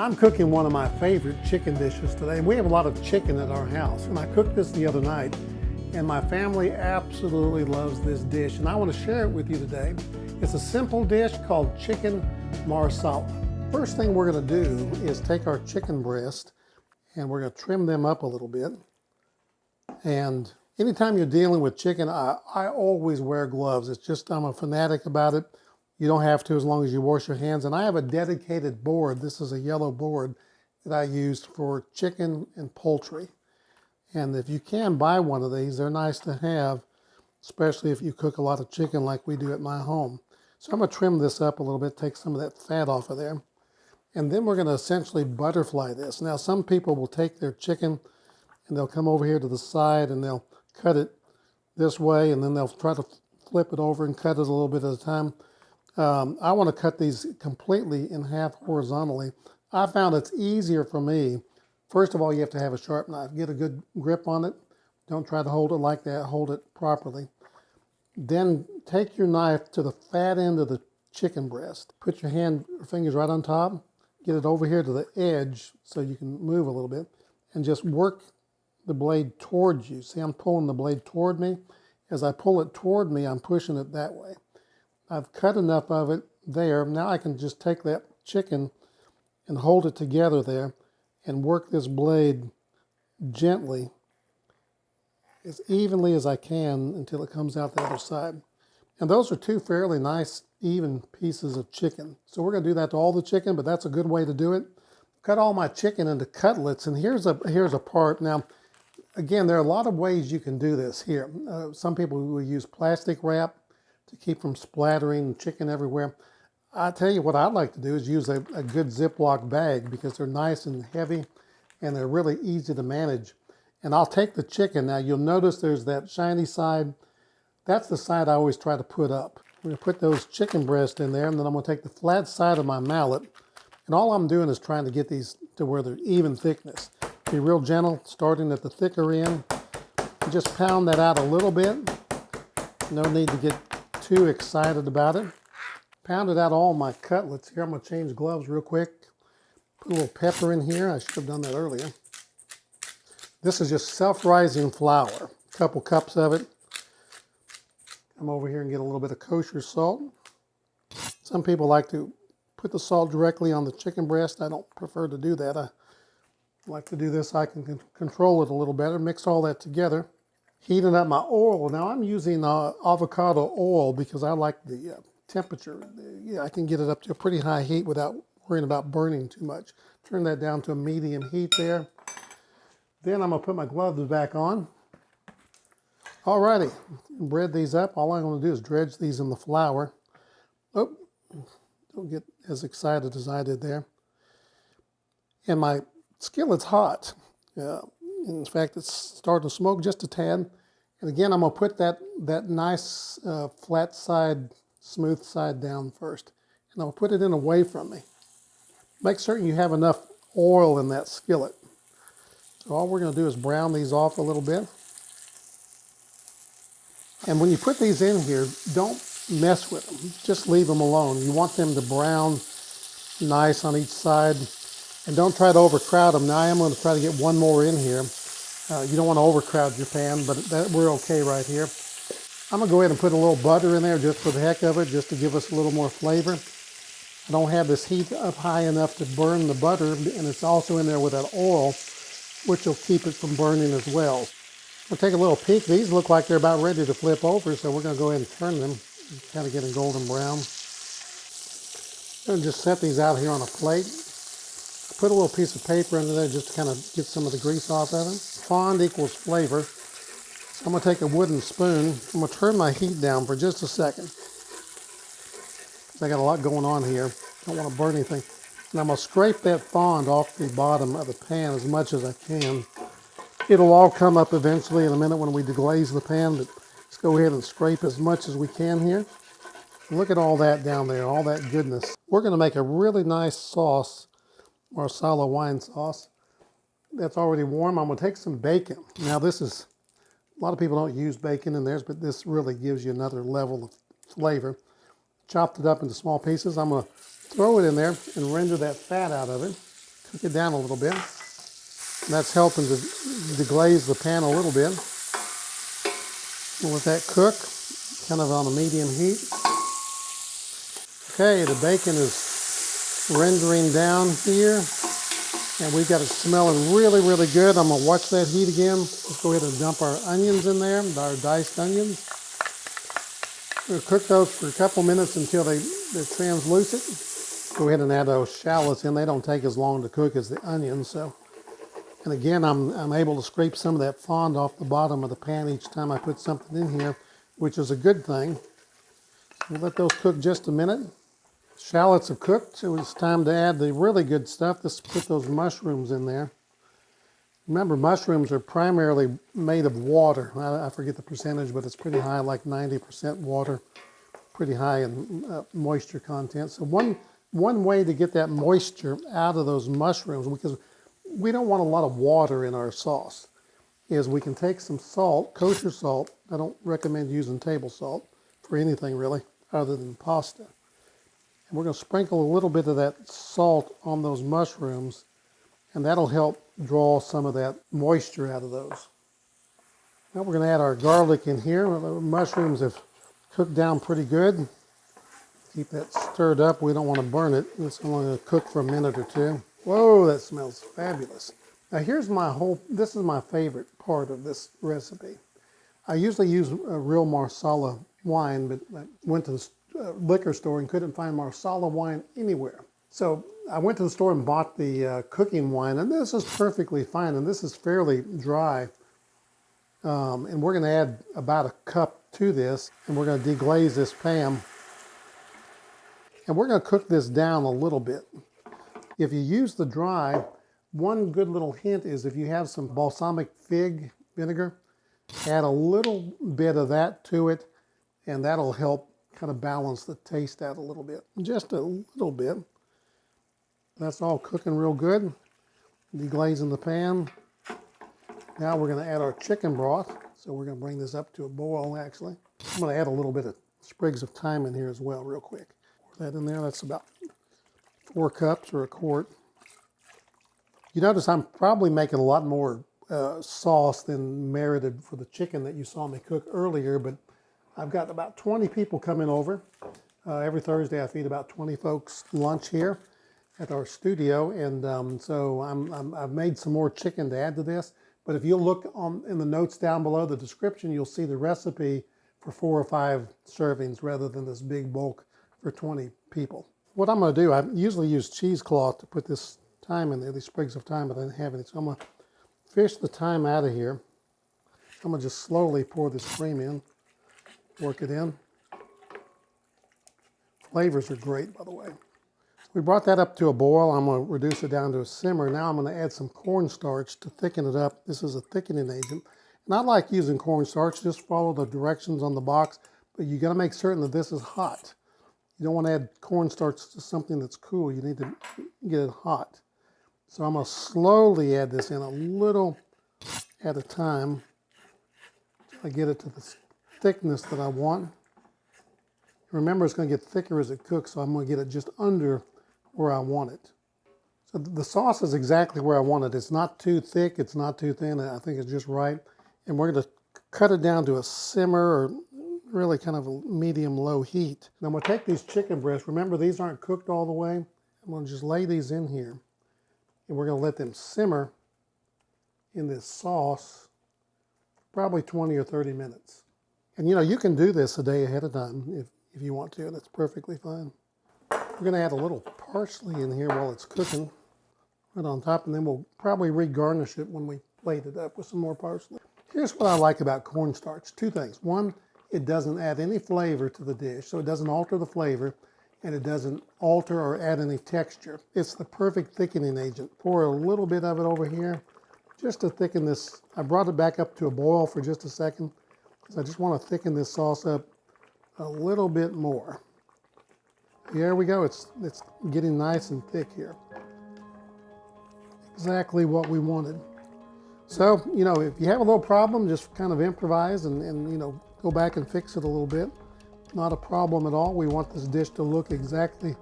I'm cooking one of my favorite chicken dishes today. We have a lot of chicken at our house, and I cooked this the other night, and my family absolutely loves this dish, and I want to share it with you today. It's a simple dish called Chicken Marsala. First thing we're going to do is take our chicken breast, and we're going to trim them up a little bit. And anytime you're dealing with chicken, I always wear gloves. It's just, I'm a fanatic about it. You don't have to as long as you wash your hands. And I have a dedicated board. This is a yellow board that I use for chicken and poultry. And if you can buy one of these, they're nice to have, especially if you cook a lot of chicken like we do at my home. So I'm going to trim this up a little bit, take some of that fat off of there. And then we're going to essentially butterfly this. Now, some people will take their chicken and they'll come over here to the side and they'll cut it this way, and then they'll try to flip it over and cut it a little bit at a time. I want to cut these completely in half horizontally. I found it's easier for me. First of all, you have to have a sharp knife. Get a good grip on it. Don't try to hold it like that. Hold it properly. Then take your knife to the fat end of the chicken breast. Put your fingers right on top. Get it over here to the edge so you can move a little bit. And just work the blade towards you. See, I'm pulling the blade toward me. As I pull it toward me, I'm pushing it that way. I've cut enough of it there. Now I can just take that chicken and hold it together there and work this blade gently as evenly as I can until it comes out the other side. And those are two fairly nice, even pieces of chicken. So we're going to do that to all the chicken, but that's a good way to do it. Cut all my chicken into cutlets, and here's a part. Now, again, there are a lot of ways you can do this here. Some people will use plastic wrap to keep from splattering chicken everywhere. I tell you what I'd like to do is use a good Ziploc bag because they're nice and heavy and they're really easy to manage. And I'll take the chicken. Now you'll notice there's that shiny side. That's the side I always try to put up. I'm going to put those chicken breasts in there, and then I'm going to take the flat side of my mallet, and all I'm doing is trying to get these to where they're even thickness. Be real gentle, starting at the thicker end. Just pound that out a little bit. No need to get too excited about it. Pounded out all my cutlets here. I'm going to change gloves real quick. Put a little pepper in here. I should have done that earlier. This is just self-rising flour. A couple cups of it. Come over here and get a little bit of kosher salt. Some people like to put the salt directly on the chicken breast. I don't prefer to do that. I like to do this so I can control it a little better. Mix all that together. Heating up my oil. Now I'm using avocado oil because I like the temperature. I can get it up to a pretty high heat without worrying about burning too much. Turn that down to a medium heat there. Then I'm going to put my gloves back on. Alrighty, bread these up. All I'm going to do is dredge these in the flour. Oh, don't get as excited as I did there. And my skillet's hot. In fact, it's starting to smoke just a tad. And again, I'm going to put that nice flat side, smooth side down first. And I'll put it in away from me. Make certain you have enough oil in that skillet. So all we're going to do is brown these off a little bit. And when you put these in here, don't mess with them. Just leave them alone. You want them to brown nice on each side. And don't try to overcrowd them. Now I am going to try to get one more in here. You don't want to overcrowd your pan, but we're okay right here. I'm going to go ahead and put a little butter in there just for the heck of it, just to give us a little more flavor. I don't have this heat up high enough to burn the butter, and it's also in there with that oil, which will keep it from burning as well. We'll take a little peek. These look like they're about ready to flip over, so we're going to go ahead and turn them, kind of getting golden brown. I'm going to just set these out here on a plate. Put a little piece of paper under there just to kind of get some of the grease off of it. Fond equals flavor. So I'm going to take a wooden spoon. I'm going to turn my heat down for just a second. I got a lot going on here. Don't want to burn anything. And I'm going to scrape that fond off the bottom of the pan as much as I can. It'll all come up eventually in a minute when we deglaze the pan, but let's go ahead and scrape as much as we can here. Look at all that down there, all that goodness. We're going to make a really nice sauce, Marsala wine sauce. That's already warm. I'm going to take some bacon. Now a lot of people don't use bacon in theirs, but this really gives you another level of flavor. Chopped it up into small pieces. I'm going to throw it in there and render that fat out of it. Cook it down a little bit. And that's helping to deglaze the pan a little bit. We'll let that cook, kind of on a medium heat. Okay, the bacon is rendering down here. And we've got it smelling really, really good. I'm gonna watch that heat again. Let's go ahead and dump our onions in there, our diced onions. We'll cook those for a couple minutes until they're translucent. Go ahead and add those shallots in. They don't take as long to cook as the onions. So, and again, I'm able to scrape some of that fond off the bottom of the pan each time I put something in here, which is a good thing. We'll let those cook just a minute. Shallots have cooked, so it's time to add the really good stuff. Let's put those mushrooms in there. Remember, mushrooms are primarily made of water. I forget the percentage, but it's pretty high, like 90% water, pretty high in moisture content. So one way to get that moisture out of those mushrooms, because we don't want a lot of water in our sauce, is we can take some salt, kosher salt. I don't recommend using table salt for anything really, other than pasta. We're going to sprinkle a little bit of that salt on those mushrooms, and that'll help draw some of that moisture out of those. Now we're going to add our garlic in here. The mushrooms have cooked down pretty good. Keep that stirred up. We don't want to burn it. It's only going to cook for a minute or two. Whoa, that smells fabulous. Now here's this is my favorite part of this recipe. I usually use a real Marsala wine, but I went to the liquor store and couldn't find Marsala wine anywhere. So I went to the store and bought the cooking wine, and this is perfectly fine, and this is fairly dry. And we're going to add about a cup to this, and we're going to deglaze this pan. And we're going to cook this down a little bit. If you use the dry, one good little hint is if you have some balsamic fig vinegar, add a little bit of that to it, and that'll help kind of balance the taste out a little bit, just a little bit. That's all cooking real good. Deglazing the pan. Now we're going to add our chicken broth. So we're going to bring this up to a boil actually. I'm going to add a little bit of sprigs of thyme in here as well real quick. Pour that in there. That's about 4 cups or a quart. You notice I'm probably making a lot more sauce than merited for the chicken that you saw me cook earlier, but I've got about 20 people coming over. Every Thursday I feed about 20 folks lunch here at our studio, and so I've made some more chicken to add to this. But if you'll look in the notes down below the description, you'll see the recipe for 4 or 5 servings rather than this big bulk for 20 people. What I'm going to do, I usually use cheesecloth to put this thyme in there, these sprigs of thyme, but I didn't have any. So I'm going to fish the thyme out of here. I'm going to just slowly pour this cream in. Work it in. Flavors are great, by the way. So we brought that up to a boil. I'm going to reduce it down to a simmer. Now I'm going to add some cornstarch to thicken it up. This is a thickening agent. And I like using cornstarch. Just follow the directions on the box, but you got to make certain that this is hot. You don't want to add cornstarch to something that's cool. You need to get it hot. So I'm going to slowly add this in a little at a time until I get it to the thickness that I want. Remember, it's going to get thicker as it cooks, so I'm going to get it just under where I want it. So the sauce is exactly where I want it. It's not too thick, it's not too thin. I think it's just right. And we're going to cut it down to a simmer, or really kind of a medium-low heat. Now I'm going to take these chicken breasts. Remember, these aren't cooked all the way. I'm going to just lay these in here, and we're going to let them simmer in this sauce probably 20 or 30 minutes. And you know, you can do this a day ahead of time if you want to. That's perfectly fine. We're going to add a little parsley in here while it's cooking, right on top, and then we'll probably re-garnish it when we plate it up with some more parsley. Here's what I like about cornstarch. 2 things. One, it doesn't add any flavor to the dish, so it doesn't alter the flavor, and it doesn't alter or add any texture. It's the perfect thickening agent. Pour a little bit of it over here just to thicken this. I brought it back up to a boil for just a second because I just want to thicken this sauce up a little bit more. There we go. It's getting nice and thick here. Exactly what we wanted. So, you know, if you have a little problem, just kind of improvise and you know, go back and fix it a little bit. Not a problem at all. We want this dish to look exactly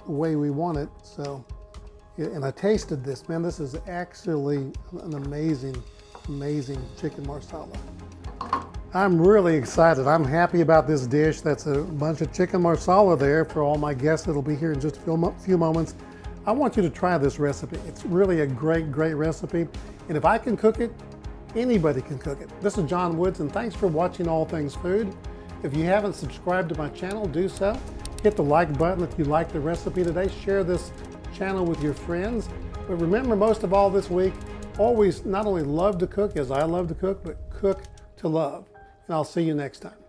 the way we want it. So And I tasted this, man, this is actually an amazing, amazing chicken marsala. I'm really excited. I'm happy about this dish. That's a bunch of chicken marsala there for all my guests that'll be here in just a few moments. I want you to try this recipe. It's really a great, great recipe. And if I can cook it, anybody can cook it. This is John Woods, and thanks for watching All Things Food. If you haven't subscribed to my channel, do so. Hit the like button if you like the recipe today. Share this channel with your friends. But remember, most of all this week, always not only love to cook as I love to cook, but cook to love. And I'll see you next time.